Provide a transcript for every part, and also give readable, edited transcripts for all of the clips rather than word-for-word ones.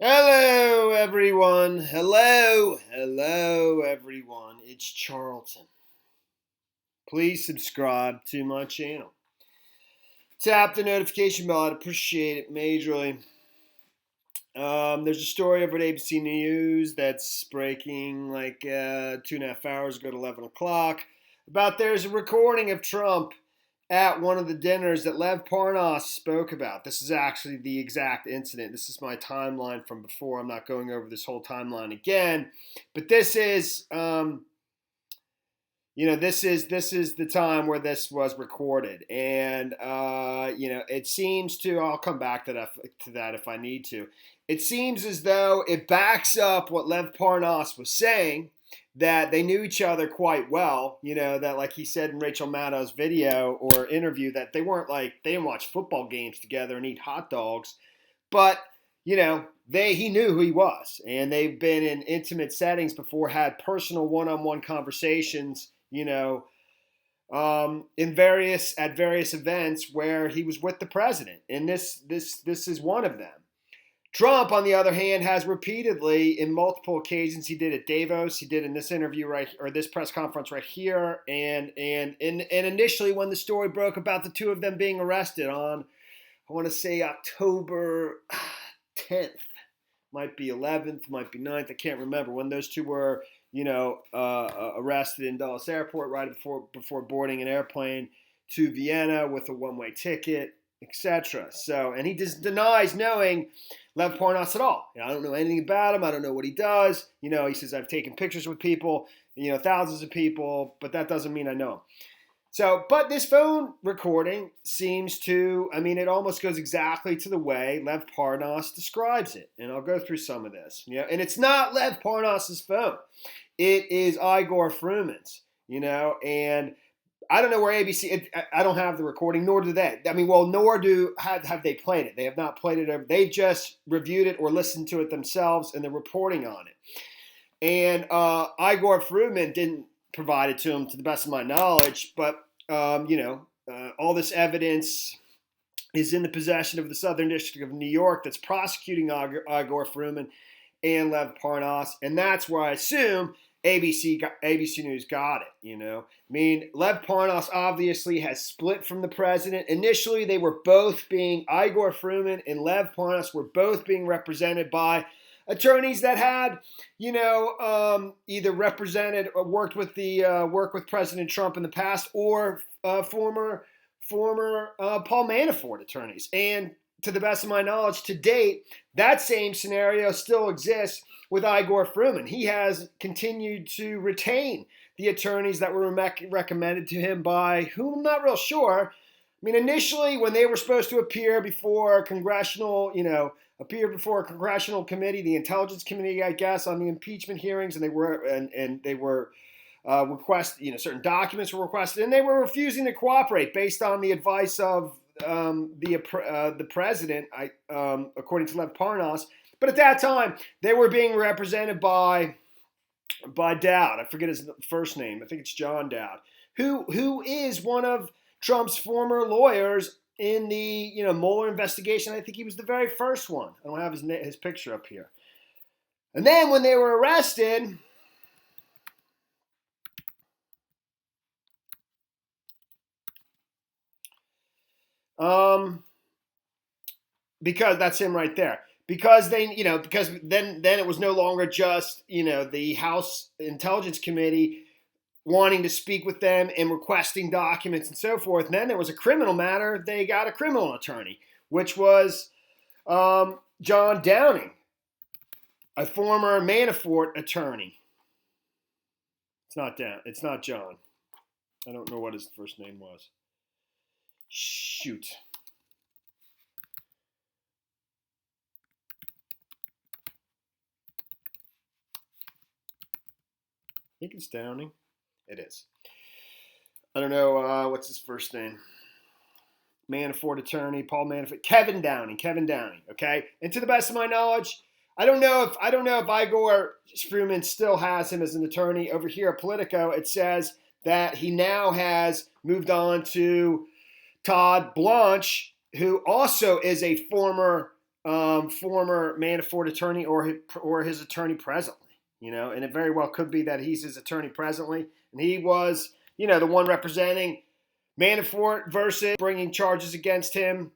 Hello, everyone. Hello, everyone. It's Charlton. Please subscribe to my channel. Tap the notification bell. I'd appreciate it majorly. There's a story over at ABC News that's breaking like 2.5 hours ago at 11 o'clock about there's a recording of Trump at one of the dinners that Lev Parnas spoke about. This is actually the exact incident. This is my timeline from before. I'm not going over this whole timeline again, but this is, this is the time where this was recorded, and it seems to. I'll come back to that if I need to. It seems as though it backs up what Lev Parnas was saying, that they knew each other quite well, that like he said in Rachel Maddow's video or interview, that they didn't watch football games together and eat hot dogs, but he knew who he was, and they've been in intimate settings before, had personal one-on-one conversations, in various events where he was with the president, and this is one of them. Trump, on the other hand, has repeatedly, in multiple occasions, he did at Davos, he did in this interview this press conference right here, and initially when the story broke about the two of them being arrested on, I want to say October 10th, might be 11th, might be 9th, I can't remember, when those two were, arrested in Dulles Airport right before boarding an airplane to Vienna with a one-way ticket, etc. So, and he just denies knowing Lev Parnas at all. I don't know anything about him. I don't know what he does. He says, I've taken pictures with people, thousands of people, but that doesn't mean I know him. So, but this phone recording seems to, it almost goes exactly to the way Lev Parnas describes it. And I'll go through some of this. And it's not Lev Parnas's phone. It is Igor Fruman's, and I don't know where ABC. I don't have the recording, nor do they. Nor have they played it. They have not played it. They've just reviewed it or listened to it themselves, and they're reporting on it. And Igor Fruman didn't provide it to him, to the best of my knowledge. But all this evidence is in the possession of the Southern District of New York that's prosecuting Igor Fruman and Lev Parnas, and that's where I assume ABC News got it, Lev Parnas obviously has split from the president. Initially, they were both Igor Fruman and Lev Parnas were both being represented by attorneys that had, either represented or worked with President Trump in the past, or former Paul Manafort attorneys. And to the best of my knowledge, to date, that same scenario still exists with Igor Fruman. He has continued to retain the attorneys that were recommended to him by whom I'm not real sure. Initially, when they were supposed to appear before a congressional committee, the Intelligence Committee, I guess, on the impeachment hearings, and they were requested, certain documents were requested, and they were refusing to cooperate based on the advice of the president, according to Lev Parnas. But at that time, they were being represented by Dowd. I forget his first name. I think it's John Dowd, who is one of Trump's former lawyers in the Mueller investigation. I think he was the very first one. I don't have his picture up here. And then when they were arrested, because that's him right there. Because because then it was no longer just, the House Intelligence Committee wanting to speak with them and requesting documents and so forth. And then there was a criminal matter. They got a criminal attorney, which was John Downing, a former Manafort attorney. It's not John. I don't know what his first name was. Shoot. I think it's Downing. It is. I don't know what's his first name. Manafort attorney, Paul Manafort, Kevin Downing. Okay, and to the best of my knowledge, I don't know if Igor Fruman still has him as an attorney. Over here at Politico, it says that he now has moved on to Todd Blanche, who also is a former former Manafort attorney or his attorney presently. And it very well could be that he's his attorney presently, and he was, the one representing Manafort versus bringing charges against him,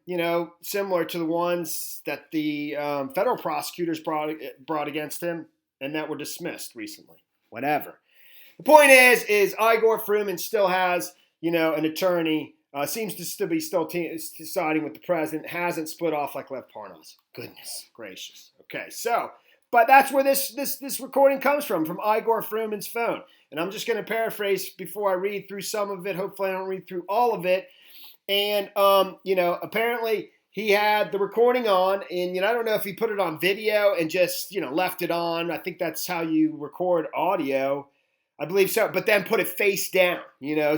similar to the ones that the federal prosecutors brought against him and that were dismissed recently. Whatever. The point is Igor Fruman still has, an attorney, seems to still be siding with the president, hasn't split off like Lev Parnas. Goodness gracious. Okay, but that's where this recording comes from Igor Fruman's phone. And I'm just going to paraphrase before I read through some of it. Hopefully I don't read through all of it. And, apparently he had the recording on, and, I don't know if he put it on video and just, left it on. I think that's how you record audio. I believe so. But then put it face down,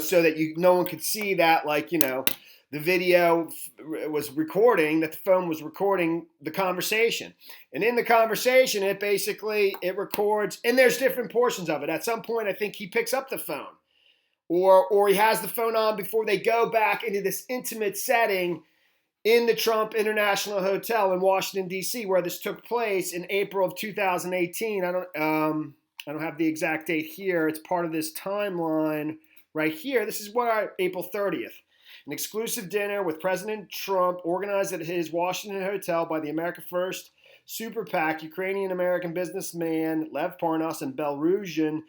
so that no one could see that, the video was recording, that the phone was recording the conversation. And in the conversation, it records, and there's different portions of it. At some point, I think he picks up the phone, or he has the phone on before they go back into this intimate setting in the Trump International Hotel in Washington, D.C., where this took place in April of 2018. I don't have the exact date here. It's part of this timeline right here. This is April 30th. An exclusive dinner with President Trump organized at his Washington hotel by the America First Super PAC Ukrainian-American businessman Lev Parnas and Belarusian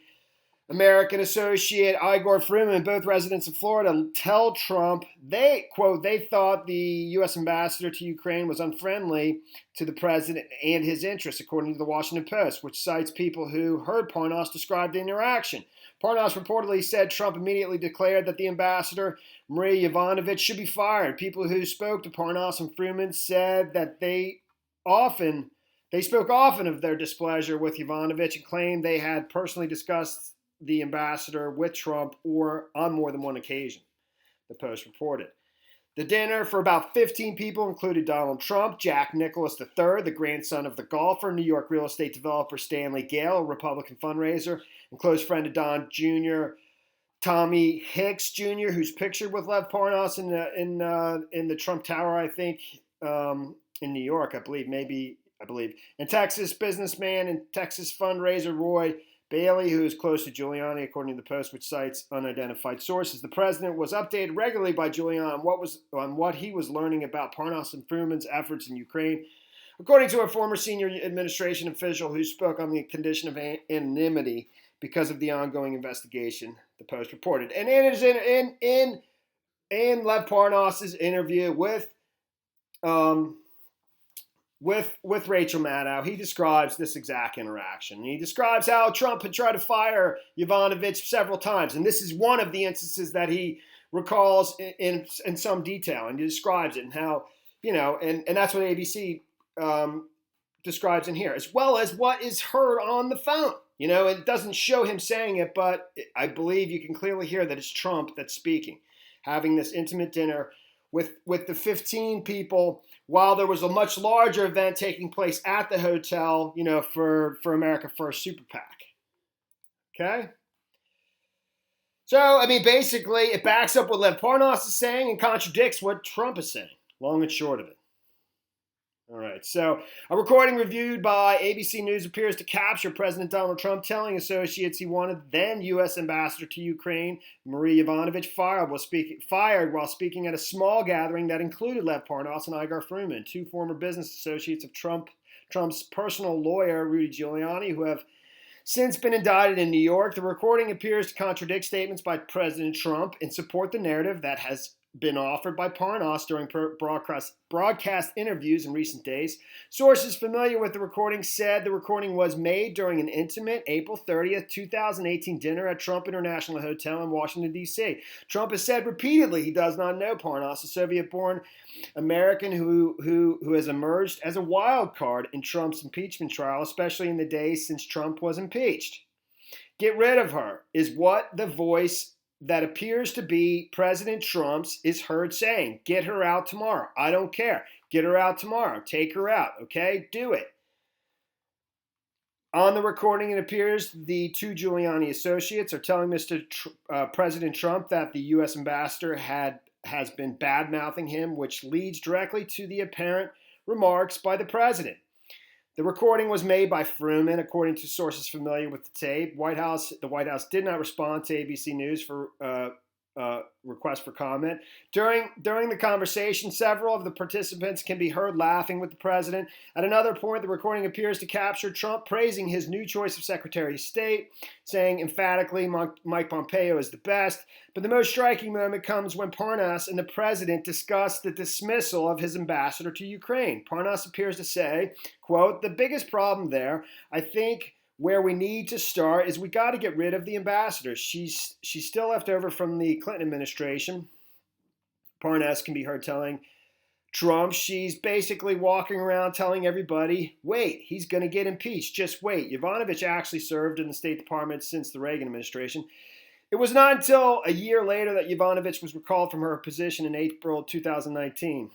American associate Igor Fruman, both residents of Florida, tell Trump they, quote, they thought the U.S. ambassador to Ukraine was unfriendly to the president and his interests, according to the Washington Post, which cites people who heard Parnas describe the interaction. Parnas reportedly said Trump immediately declared that the ambassador, Marie Yovanovitch, should be fired. People who spoke to Parnas and Fruman said that they spoke often of their displeasure with Yovanovitch and claimed they had personally discussed the ambassador with Trump or on more than one occasion, the Post reported. The dinner for about 15 people included Donald Trump, Jack Nicklaus III, the grandson of the golfer, New York real estate developer Stanley Gale, a Republican fundraiser, and close friend of Don Jr., Tommy Hicks Jr., who's pictured with Lev Parnas in the Trump Tower, I think, in New York, I believe. And Texas businessman and Texas fundraiser Roy Bailey, who is close to Giuliani, according to the Post, which cites unidentified sources. The president was updated regularly by Giuliani on what he was learning about Parnas and Fruman's efforts in Ukraine, according to a former senior administration official who spoke on the condition of anonymity because of the ongoing investigation, the Post reported. And in Lev Parnas' interview with Rachel Maddow, he describes this exact interaction. And he describes how Trump had tried to fire Yovanovitch several times. And this is one of the instances that he recalls in some detail. And he describes it and how, and that's what ABC describes in here, as well as what is heard on the phone. It doesn't show him saying it, but I believe you can clearly hear that it's Trump that's speaking, having this intimate dinner with the 15 people, while there was a much larger event taking place at the hotel, for America First Super PAC. Okay? So, basically, it backs up what Lev Parnas is saying and contradicts what Trump is saying, long and short of it. All right, so a recording reviewed by ABC News appears to capture President Donald Trump telling associates he wanted then U.S. ambassador to Ukraine, Marie Yovanovitch, fired while speaking at a small gathering that included Lev Parnas and Igor Fruman, two former business associates of Trump's personal lawyer, Rudy Giuliani, who have since been indicted in New York. The recording appears to contradict statements by President Trump and support the narrative that has been offered by Parnas during broadcast interviews in recent days. Sources familiar with the recording said the recording was made during an intimate April 30th, 2018 dinner at Trump International Hotel in Washington, D.C. Trump has said repeatedly he does not know Parnas, a Soviet-born American who has emerged as a wild card in Trump's impeachment trial, especially in the days since Trump was impeached. Get rid of her is what the voice that appears to be President Trump's is heard saying. Get her out tomorrow. I don't care. Get her out tomorrow. Take her out. Okay? Do it. On the recording, it appears the two Giuliani associates are telling President Trump that the U.S. ambassador has been bad-mouthing him, which leads directly to the apparent remarks by the president. The recording was made by Fruman, according to sources familiar with the tape. The White House did not respond to ABC News for request for comment. During the conversation, several of the participants can be heard laughing with the president. At another point, the recording appears to capture Trump praising his new choice of Secretary of State, saying emphatically Mike Pompeo is the best. But the most striking moment comes when Parnas and the president discuss the dismissal of his ambassador to Ukraine. Parnas appears to say, quote, "The biggest problem there, I think, where we need to start is we got to get rid of the ambassador. She's still left over from the Clinton administration." Parnas can be heard telling Trump she's basically walking around telling everybody, wait, he's going to get impeached. Just wait. Yovanovitch actually served in the State Department since the Reagan administration. It was not until a year later that Yovanovitch was recalled from her position in April 2019.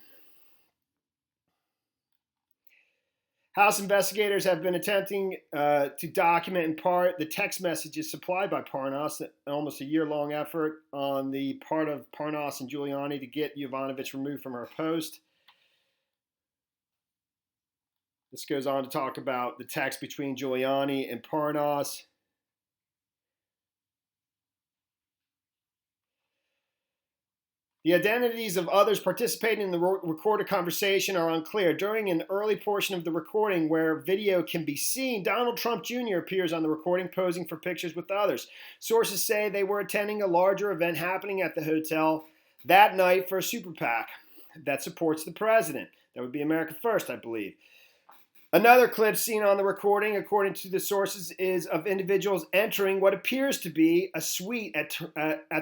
House investigators have been attempting to document in part the text messages supplied by Parnas, almost a year-long effort on the part of Parnas and Giuliani to get Yovanovitch removed from her post. This goes on to talk about the text between Giuliani and Parnas. The identities of others participating in the recorded conversation are unclear. During an early portion of the recording where video can be seen, Donald Trump Jr. appears on the recording posing for pictures with others. Sources say they were attending a larger event happening at the hotel that night for a super PAC that supports the president. That would be America First, I believe. Another clip seen on the recording, according to the sources, is of individuals entering what appears to be a suite at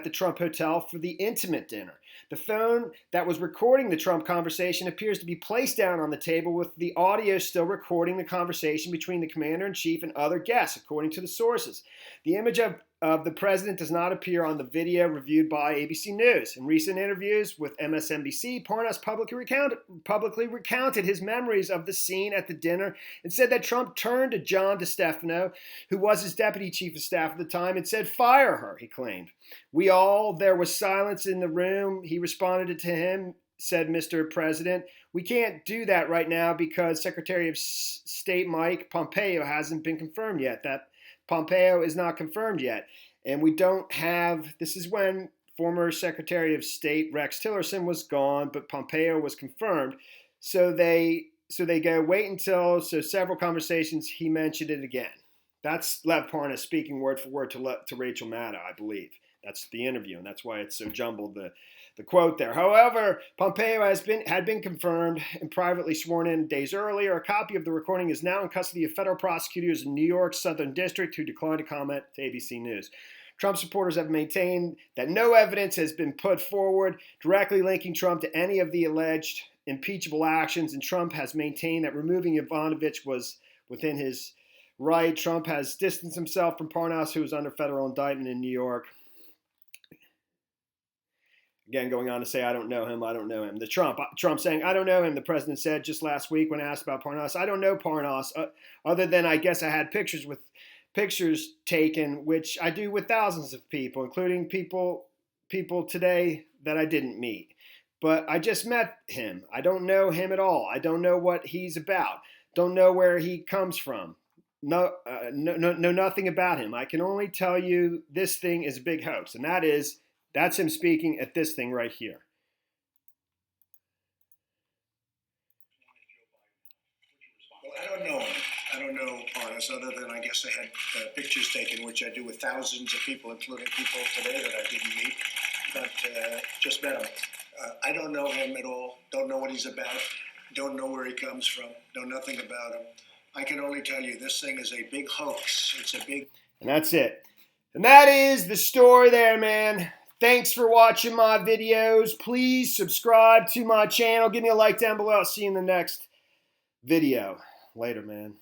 the Trump Hotel for the intimate dinner. The phone that was recording the Trump conversation appears to be placed down on the table with the audio still recording the conversation between the commander-in-chief and other guests, according to the sources. The image of the president does not appear on the video reviewed by ABC News. In recent interviews with MSNBC, Parnas publicly recounted his memories of the scene at the dinner and said that Trump turned to John DeStefano, who was his deputy chief of staff at the time, and said, "Fire her," he claimed. There was silence in the room. He responded to him, said Mr. President, "We can't do that right now because Secretary of State Mike Pompeo hasn't been confirmed yet. That Pompeo is not confirmed yet. And we don't have," this is when former Secretary of State Rex Tillerson was gone, but Pompeo was confirmed. So they go, wait until, so several conversations, he mentioned it again. That's Lev Parnas speaking word for word to Rachel Maddow, I believe. That's the interview, and that's why it's so jumbled, the quote there. However, Pompeo had been confirmed and privately sworn in days earlier. A copy of the recording is now in custody of federal prosecutors in New York's Southern District, who declined to comment to ABC News. Trump supporters have maintained that no evidence has been put forward directly linking Trump to any of the alleged impeachable actions, and Trump has maintained that removing Yovanovitch was within his right. Trump has distanced himself from Parnas, who is under federal indictment in New York. Again, going on to say, I don't know him. The Trump saying, I don't know him. The president said just last week when asked about Parnas, I don't know Parnas, other than I guess I had pictures taken, which I do with thousands of people, including people today that I didn't meet. But I just met him. I don't know him at all. I don't know what he's about. Don't know where he comes from. Know nothing about him. I can only tell you this thing is a big hoax, and that's him speaking at this thing right here. Well, I don't know him. I don't know Parnas, other than I guess I had pictures taken, which I do with thousands of people, including people today that I didn't meet, but just met him. I don't know him at all. Don't know what he's about. Don't know where he comes from. Know nothing about him. I can only tell you this thing is a big hoax. It's a big... And that's it. And that is the story there, man. Thanks for watching my videos. Please subscribe to my channel. Give me a like down below. I'll see you in the next video. Later, man.